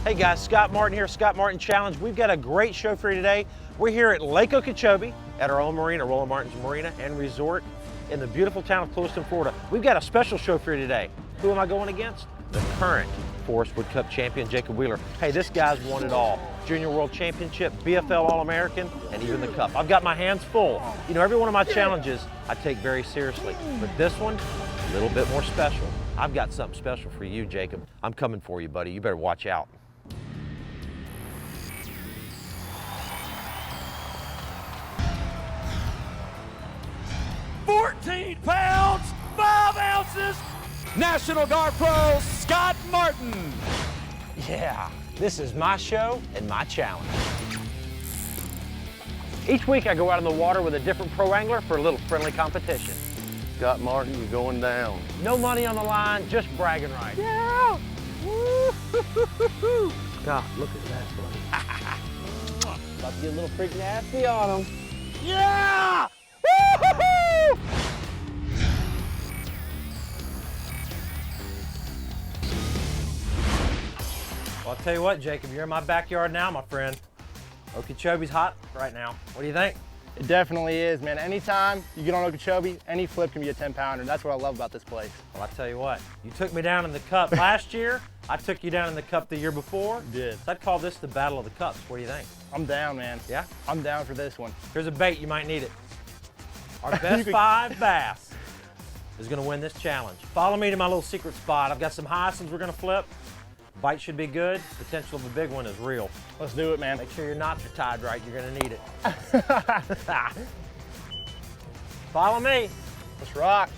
Hey guys, Scott Martin here, Scott Martin Challenge. We've got a great show for you today. We're here at Lake Okeechobee at our own marina, Roland Martin's Marina and Resort in the beautiful town of Clewiston, Florida. We've got a special show for you today. Who am I going against? The current Forrest Wood Cup champion, Jacob Wheeler. Hey, this guy's won it all. Junior World Championship, BFL All-American, and even the Cup. I've got my hands full. You know, every one of my challenges I take very seriously, but this one, a little bit more special. I've got something special for you, Jacob. I'm coming for you, buddy. You better watch out. £14, 5 ounces, National Guard Pro, Scott Martin. Yeah, this is my show and my challenge. Each week I go out in the water with a different pro angler for a little friendly competition. Scott Martin, you're going down. No money on the line, just bragging rights. Yeah! Woo-hoo-hoo-hoo. God, look at that, buddy. About to get a little freak nasty on him. Yeah! Woo-hoo-hoo! Well, I'll tell you what, Jacob, you're in my backyard now, my friend. Okeechobee's hot right now. What do you think? It definitely is, man. Anytime you get on Okeechobee, any flip can be a 10-pounder. That's what I love about this place. Well, I tell you what, you took me down in the Cup last year. I took you down in the Cup the year before. You did. So I'd call this the Battle of the Cups. What do you think? I'm down, man. Yeah? I'm down for this one. Here's a bait, you might need it. Our best 5 bass is gonna win this challenge. Follow me to my little secret spot. I've got some hyacinths we're gonna flip. Bite should be good. Potential of a big one is real. Let's do it, man. Make sure your knots are tied right. You're gonna need it. Follow me. Let's rock.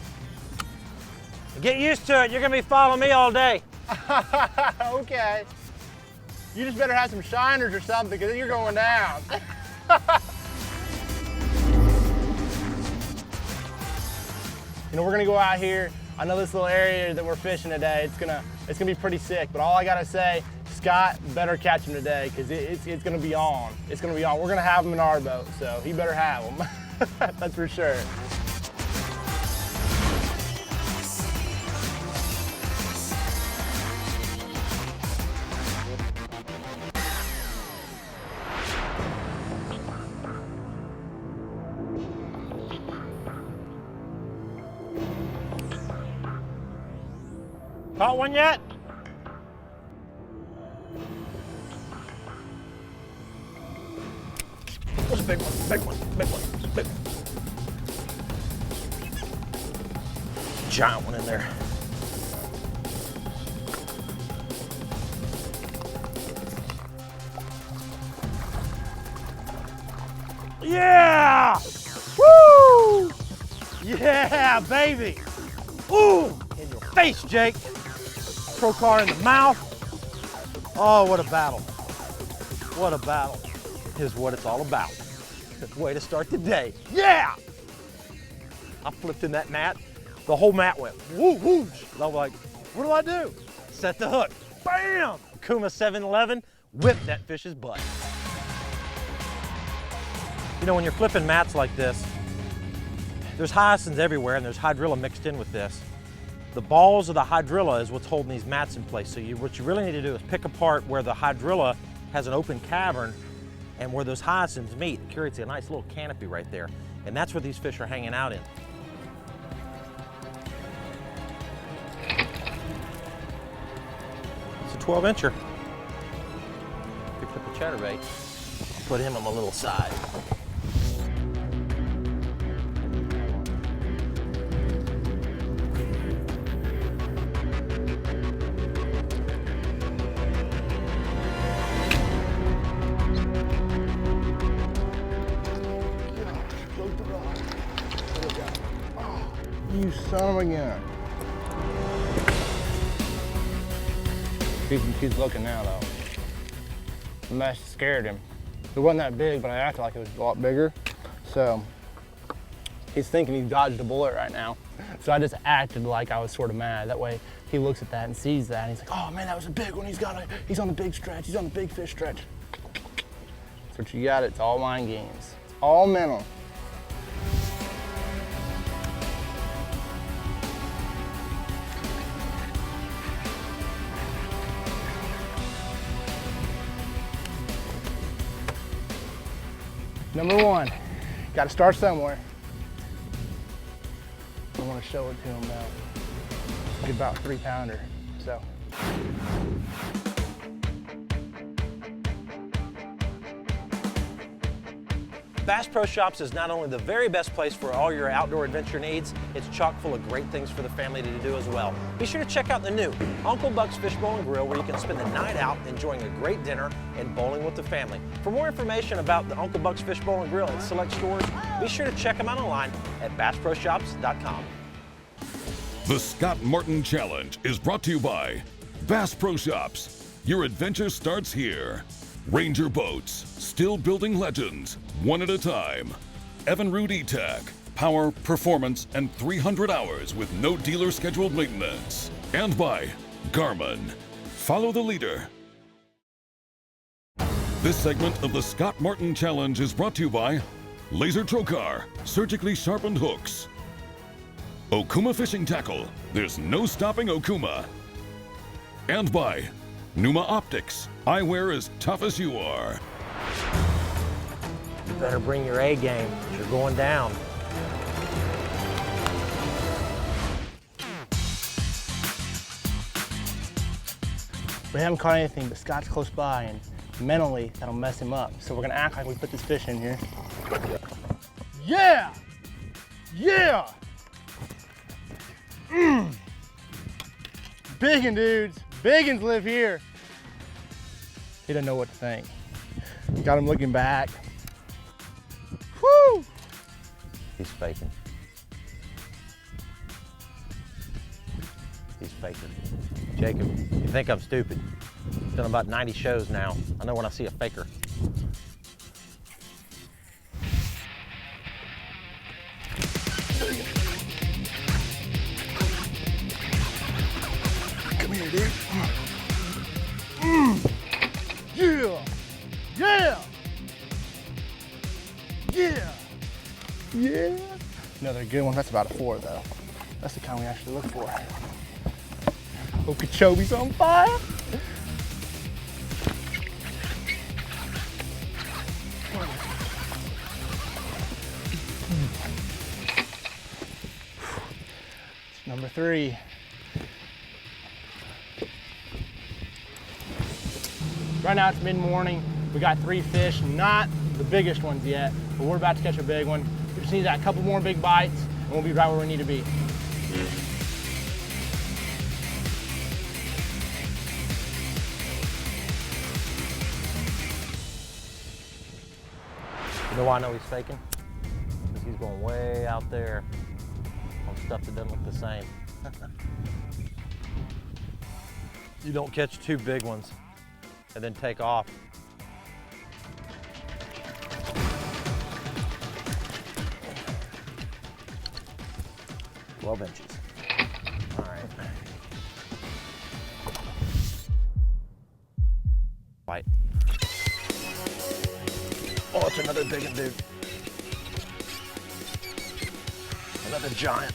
Get used to it. You're gonna be following me all day. Okay. You just better have some shiners or something, because you're going down. You know, we're gonna go out here. I know this little area that we're fishing today, it's gonna be pretty sick, but all I gotta say, Scott better catch him today, because it's gonna be on. It's gonna be on. We're gonna have him in our boat, so he better have him. That's for sure. Caught one yet? What's a big one? Big one, big one, big one. Giant one in there. Yeah! Woo! Yeah, baby! Ooh! In your face, Jake! Pro car in the mouth. Oh, what a battle. What a battle is what it's all about. Way to start the day. Yeah! I flipped in that mat. The whole mat went woo whoosh. I was like, what do I do? Set the hook. Bam! Kuma 711 whipped that fish's butt. You know, when you're flipping mats like this, there's hyacinths everywhere and there's hydrilla mixed in with this. The balls of the hydrilla is what's holding these mats in place. So what you really need to do is pick apart where the hydrilla has an open cavern and where those hyacinths meet. It creates a nice little canopy right there. And that's where these fish are hanging out in. It's a 12-incher. Picked up a chatterbait. I'll put him on the little side. You son of a gun. He's looking now, though. The mesh scared him. It wasn't that big, but I acted like it was a lot bigger. So he's thinking he dodged a bullet right now. So I just acted like I was sort of mad. That way he looks at that and sees that, and he's like, oh man, that was a big one. He's on the big stretch. He's on the big fish stretch. That's what you got. It's all mind games. It's all mental. Number one, got to start somewhere. I want to show it to him now. It's about 3-pounder, so. Bass Pro Shops is not only the very best place for all your outdoor adventure needs, it's chock full of great things for the family to do as well. Be sure to check out the new Uncle Buck's Fishbowl and Grill, where you can spend the night out enjoying a great dinner and bowling with the family. For more information about the Uncle Buck's Fishbowl and Grill at select stores, be sure to check them out online at bassproshops.com. The Scott Martin Challenge is brought to you by Bass Pro Shops. Your adventure starts here. Ranger Boats, still building legends, one at a time. Evinrude E-Tech, power, performance, and 300 hours with no dealer scheduled maintenance. And by Garmin, follow the leader. This segment of the Scott Martin Challenge is brought to you by Laser Trocar, surgically sharpened hooks. Okuma Fishing Tackle, there's no stopping Okuma. And by Numa Optics, eyewear as tough as you are. You better bring your A game, you're going down. We haven't caught anything, but Scott's close by, and mentally, that'll mess him up. So we're gonna act like we put this fish in here. Yeah! Yeah! Biggin, dudes. Biggins live here. He doesn't know what to think. Got him looking back. Woo! He's faking. He's faking. Jacob, you think I'm stupid. I've done about 90 shows now. I know when I see a faker. Come here, dude. Yeah! Yeah! Yeah! Yeah! Another good one. That's about a 4, though. That's the kind we actually look for. Okeechobee's on fire. Number 3. Right now it's mid-morning. We got 3 fish, not the biggest ones yet, but we're about to catch a big one. We just need that couple more big bites, and we'll be right where we need to be. You know why I know he's faking? Because he's going way out there on stuff that doesn't look the same. You don't catch 2 big ones and then take off. "12 inches. All right. Bite. Oh, it's another big one, dude. Another giant.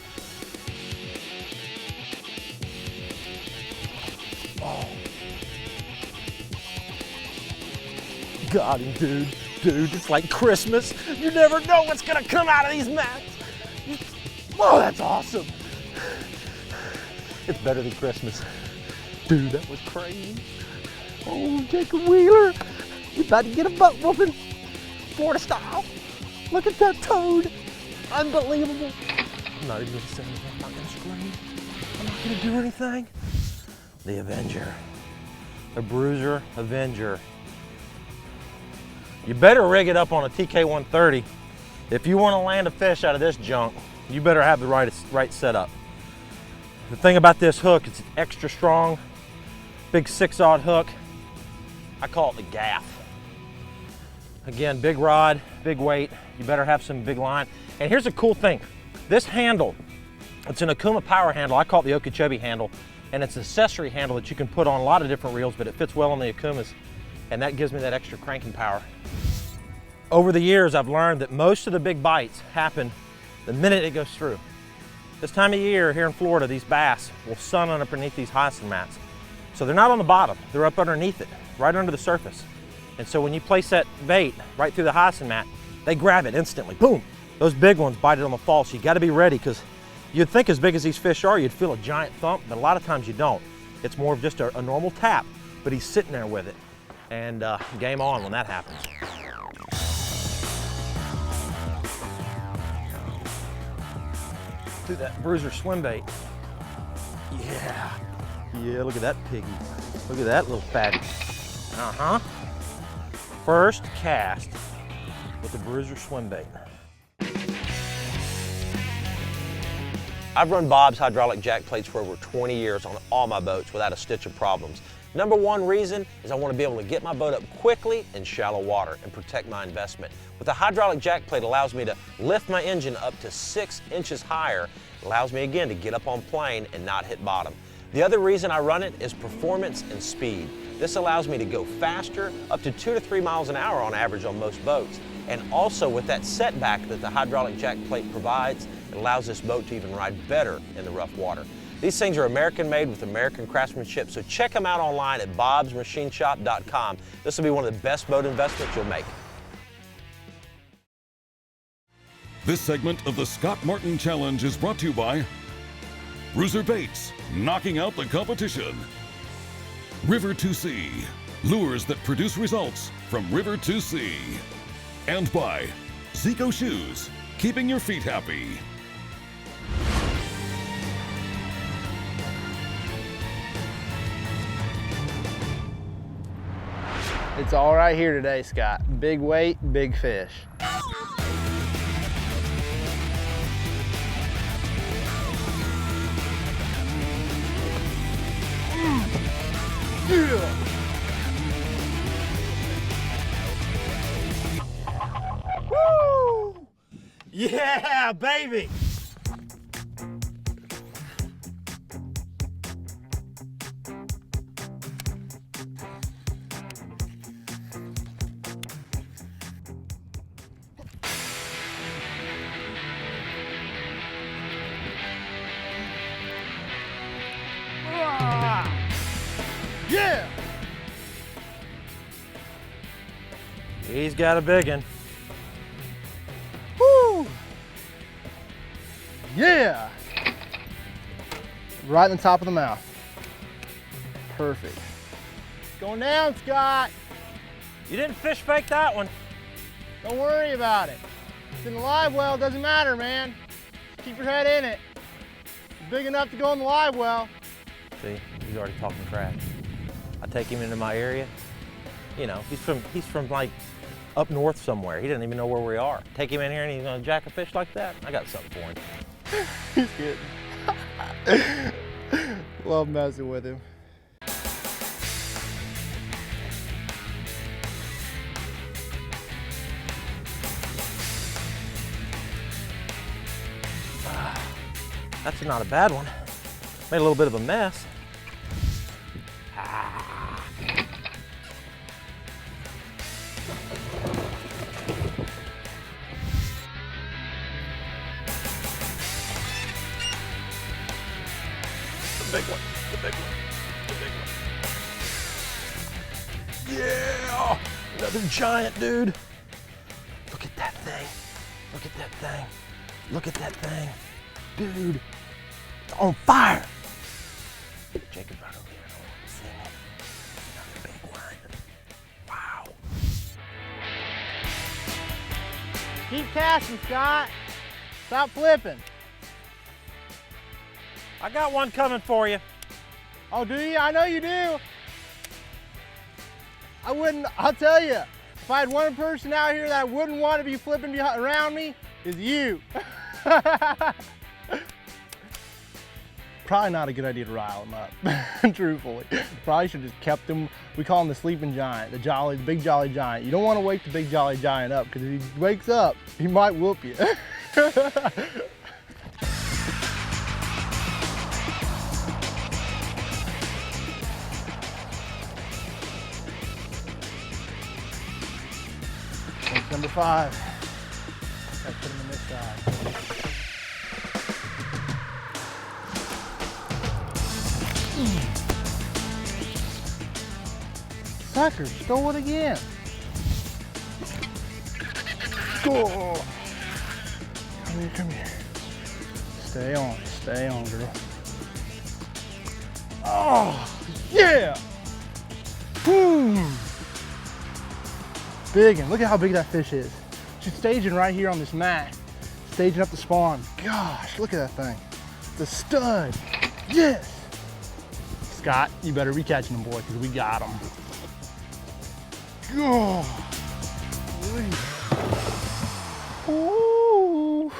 Oh. Got him, dude. Dude, it's like Christmas. You never know what's gonna come out of these mats. Oh, that's awesome. It's better than Christmas. Dude, that was crazy. Oh, Jacob Wheeler. You about to get a butt whooping. Florida style. Look at that toad. Unbelievable. I'm not even gonna say anything. I'm not gonna scream. I'm not gonna do anything. The Avenger. The Bruiser Avenger. You better rig it up on a TK130. If you want to land a fish out of this junk, you better have the right setup. The thing about this hook, it's extra strong, big 6-aught hook. I call it the gaff. Again, big rod, big weight. You better have some big line. And here's a cool thing. This handle, it's an Okuma power handle. I call it the Okeechobee handle. And it's an accessory handle that you can put on a lot of different reels, but it fits well on the Okumas. And that gives me that extra cranking power. Over the years, I've learned that most of the big bites happen the minute it goes through. This time of year here in Florida, these bass will sun underneath these hyacinth mats. So they're not on the bottom, they're up underneath it, right under the surface. And so when you place that bait right through the hyacinth mat, they grab it instantly, boom. Those big ones bite it on the fall, so you gotta be ready, because you'd think as big as these fish are, you'd feel a giant thump, but a lot of times you don't. It's more of just a normal tap, but he's sitting there with it. And game on when that happens. Do that bruiser swim bait. Yeah. Yeah, look at that piggy. Look at that little fatty. Uh-huh. First cast with the bruiser swim bait. I've run Bob's hydraulic jack plates for over 20 years on all my boats without a stitch of problems. Number one reason is I want to be able to get my boat up quickly in shallow water and protect my investment. With the hydraulic jack plate, allows me to lift my engine up to 6 inches higher. It allows me again to get up on plane and not hit bottom. The other reason I run it is performance and speed. This allows me to go faster, up to 2 to 3 miles an hour on average on most boats. And also with that setback that the hydraulic jack plate provides, it allows this boat to even ride better in the rough water. These things are American made with American craftsmanship, so check them out online at bobsmachineshop.com. This will be one of the best boat investments you'll make. This segment of the Scott Martin Challenge is brought to you by Bruiser Baits, knocking out the competition. River to Sea, lures that produce results from river to sea. And by Zico Shoes, keeping your feet happy. It's all right here today, Scott. Big weight, big fish. Yeah. Woo! Yeah, baby! Yeah! He's got a big one. Woo! Yeah! Right in the top of the mouth. Perfect. Going down, Scott. You didn't fish fake that one. Don't worry about it. It's in the live well, doesn't matter, man. Just keep your head in it. It's big enough to go in the live well. See, he's already talking trash. I take him into my area. You know, he's from like up north somewhere. He doesn't even know where we are. Take him in here and he's gonna jack a fish like that? I got something for him. He's good. Love messing with him. That's not a bad one. Made a little bit of a mess. The big one, the big one, the big one. Yeah! Another giant, dude. Look at that thing. Look at that thing. Look at that thing. Dude, it's on fire. Jacob right over here. I don't want to see me. Another big one. Wow. Keep casting, Scott. Stop flipping. I got one coming for you. Oh, do you? I know you do. I wouldn't, I'll tell you, if I had one person out here that wouldn't want to be flipping around me, is you. Probably not a good idea to rile him up, truthfully. Probably should have just kept him, we call him the sleeping giant, the big jolly giant. You don't want to wake the big jolly giant up, because if he wakes up, he might whoop you. That's number 5. Gotta put him in this side. Sucker, stole it again. Go. Come here, come here. Stay on, girl. Oh, yeah. Woo. Big one. Look at how big that fish is. She's staging right here on this mat, staging up the spawn. Gosh, look at that thing. The stud. Yes. Scott, you better be catching them, boy, because we got them. Go. Ooh.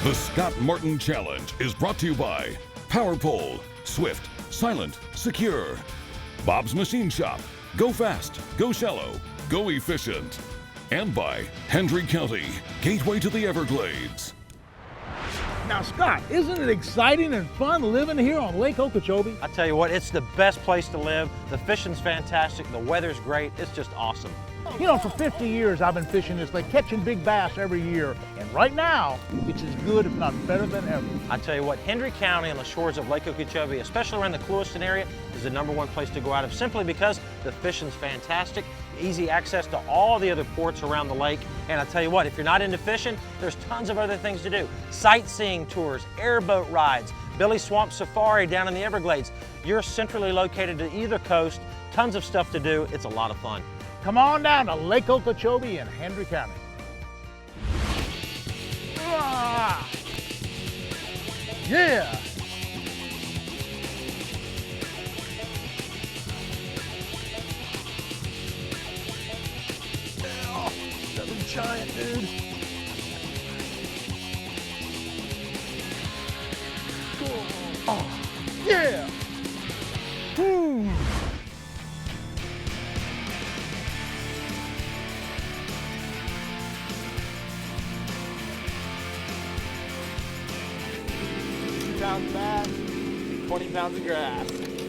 The Scott Martin Challenge is brought to you by Power Pole, Swift, Silent, Secure, Bob's Machine Shop, Go Fast, Go Shallow, Go Efficient, and by Hendry County, Gateway to the Everglades. Now, Scott, isn't it exciting and fun living here on Lake Okeechobee? I tell you what, it's the best place to live. The fishing's fantastic, the weather's great, it's just awesome. You know, for 50 years I've been fishing this lake, catching big bass every year. And right now, it's as good, if not better than ever. I tell you what, Hendry County on the shores of Lake Okeechobee, especially around the Clewiston area, is the #1 place to go out of, simply because the fishing's fantastic, easy access to all the other ports around the lake. And I tell you what, if you're not into fishing, there's tons of other things to do. Sightseeing tours, airboat rides, Billy Swamp Safari down in the Everglades. You're centrally located to either coast, tons of stuff to do. It's a lot of fun. Come on down to Lake Okeechobee in Hendry County. Ah. Yeah. Oh, that was giant, dude. Oh, yeah. Woo. Pounds of bass, 20 pounds of grass.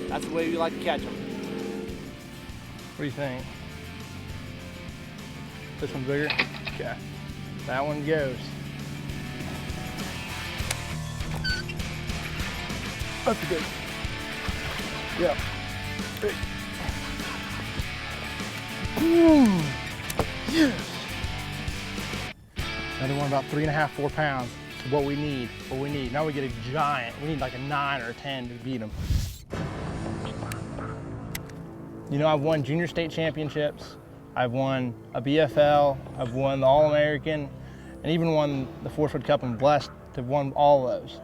That's the way we like to catch them. What do you think? This one's bigger? Okay. That one goes. That's good. Yeah. Big. Ooh. Yes. Another one about 3.5, 4 pounds. What we need. Now we get a giant. We need like a 9 or a 10 to beat them. You know, I've won junior state championships. I've won a BFL. I've won the All-American, and even won the Forestwood Cup. I'm blessed to have won all of those.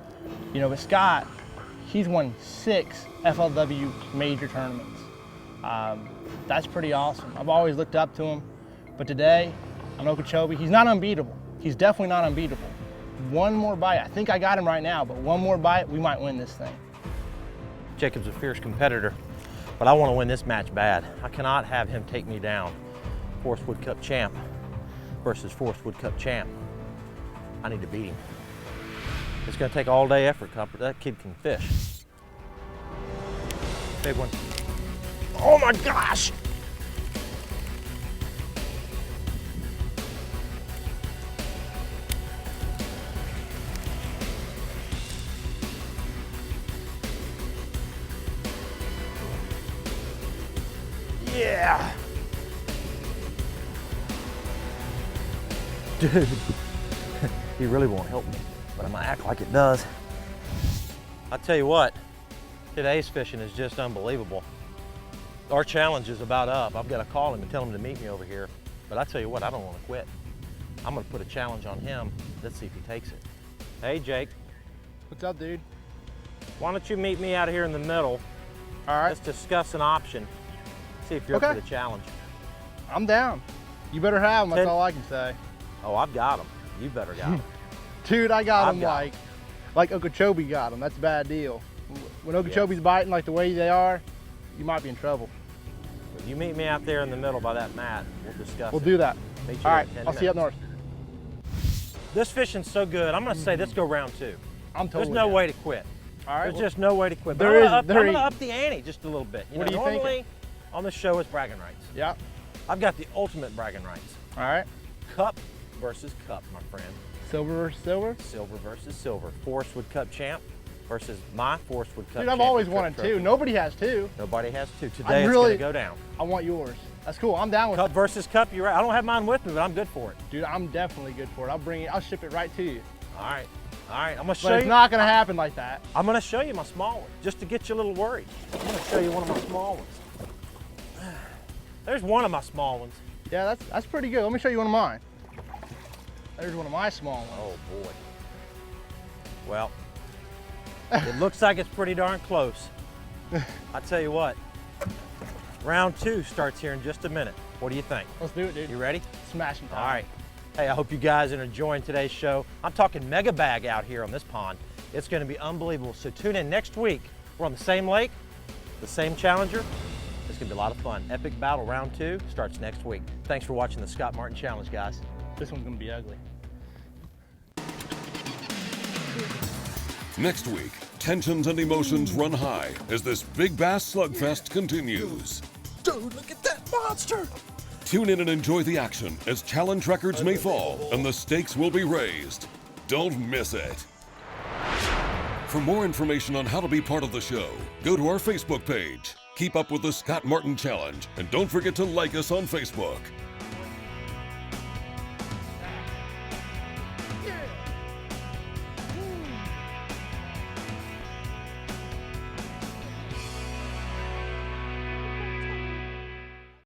You know, but Scott, he's won 6 FLW major tournaments. That's pretty awesome. I've always looked up to him, but today on Okeechobee, he's not unbeatable. He's definitely not unbeatable. One more bite. I think I got him right now, but one more bite, we might win this thing. Jacob's a fierce competitor, but I want to win this match bad. I cannot have him take me down. Forestwood Cup champ versus Forestwood Cup champ. I need to beat him. It's going to take all day effort, Copper. That kid can fish. Big one. Oh my gosh! Yeah! Dude, he really won't help me, but I'm gonna act like it does. I'll tell you what, today's fishing is just unbelievable. Our challenge is about up. I've got to call him and tell him to meet me over here. But I tell you what, I don't want to quit. I'm gonna put a challenge on him. Let's see if he takes it. Hey, Jake. What's up, dude? Why don't you meet me out here in the middle? All right. Let's discuss an option. See if you're up for the challenge. I'm down. You better have them, that's 10 all I can say. Oh, I've got him. You better got him. Dude, I got I've them got like Okeechobee got them. That's a bad deal. When Okeechobee's biting like the way they are, you might be in trouble. You meet me out there in the middle by that mat. We'll discuss We'll it. do that. Meet you All in right, 10 I'll see you up minutes. north. This fishing's so good. I'm gonna say let's go round 2. I'm totally There's no down. way to quit. All right. There's well, just no way to quit. But there is- I'm there gonna is- up the ante just a little bit. What are you normally thinking? on the show is bragging rights. yeah. I've got the ultimate bragging rights. All right. Cup versus cup, my friend. Silver versus silver. Silver versus silver. Forestwood Cup champ versus my Forestwood Cup Dude, I've always championship wanted trophy. 2. Nobody has 2. Nobody has 2. Today I'm it's really- gonna go down. I want yours. That's cool. I'm down with Cup it. versus cup, you're right. I don't have mine with me, but I'm good for it. Dude, I'm definitely good for it. I'll bring it. I'll ship it right to you. All right. All right, I'm gonna show But it's you. not gonna happen like that. I'm gonna show you my small one, just to get you a little worried. I'm gonna show you one of my small ones. There's one of my small ones. Yeah, that's pretty good. Let me show you one of mine. There's one of my small ones. Oh boy. Well, it looks like it's pretty darn close. I tell you what, round 2 starts here in just a minute. What do you think? Let's do it, dude. You ready? Smashing time. All right. Hey, I hope you guys are enjoying today's show. I'm talking mega bag out here on this pond. It's gonna be unbelievable. So tune in next week. We're on the same lake, the same challenger. It's gonna be a lot of fun. Epic Battle round 2 starts next week. Thanks for watching the Scott Martin Challenge, guys. This one's gonna be ugly. Next week, tensions and emotions run high as this big bass slugfest continues. Dude, look at that monster! Tune in and enjoy the action as challenge records may fall and the stakes will be raised. Don't miss it. For more information on how to be part of the show, go to our Facebook page. Keep up with the Scott Martin Challenge and don't forget to like us on Facebook.